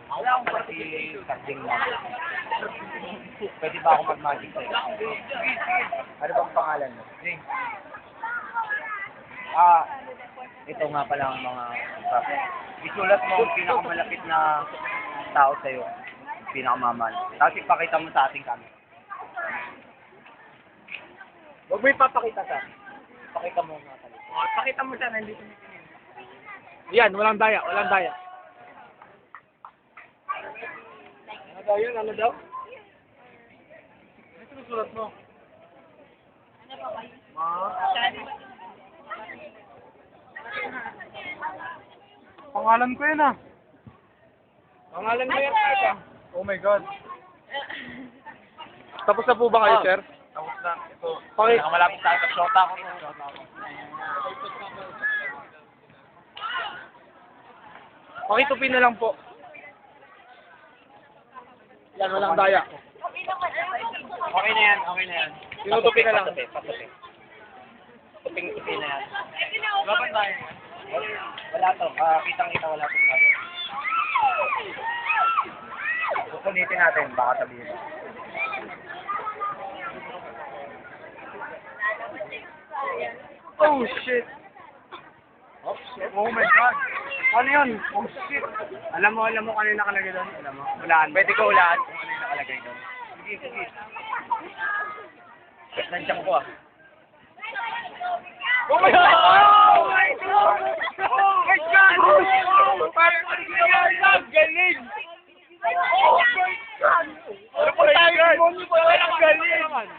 Wala akong pati kasing na. Pwede ba ako mag-magic sa'yo? Ano bang pangalan mo? Ito nga pala ang mga isulat mo ang pinakamalapit na tao sa'yo. Pinakamamahal. Tapos ipakita mo sa ating camera. Huwag mo ipapakita sa akin. Ipakita mo nga talaga. Pakita mo siya, nandito mo. Yan, walang daya, walang daya. Ano daw yun? Ano daw? Ano sinusulat mo? Pangalan ko yun ah. Pangalan mo yan, Arka. Oh my God. Tapos na po ba kayo, sir? Tapos na. Ito. Paki- Malapit tayo sa shota ko. Pakitupin na lang po. Yan, walang daya. Okay na yan, okay na yan. Tinutupi na lang. Patupi. Tuping-tupi na yan. Wala pa tayo. Wala to. Kitang-kita wala to. Susulitin natin, baka sabihin. Oh shit. Oh, shit. Oh my God. Ano yun? Oh shit. Alam mo kanina nakalagay doon? Alam mo? Hulaan. Pwede ko hulaan kung ano yung nakalagay doon. Sige, sige. Nandiyan ko ah. Oh my God! Oh my God! Oh my God! Parang ang galing! Oh my God! Ano pa tayo? Ang galing!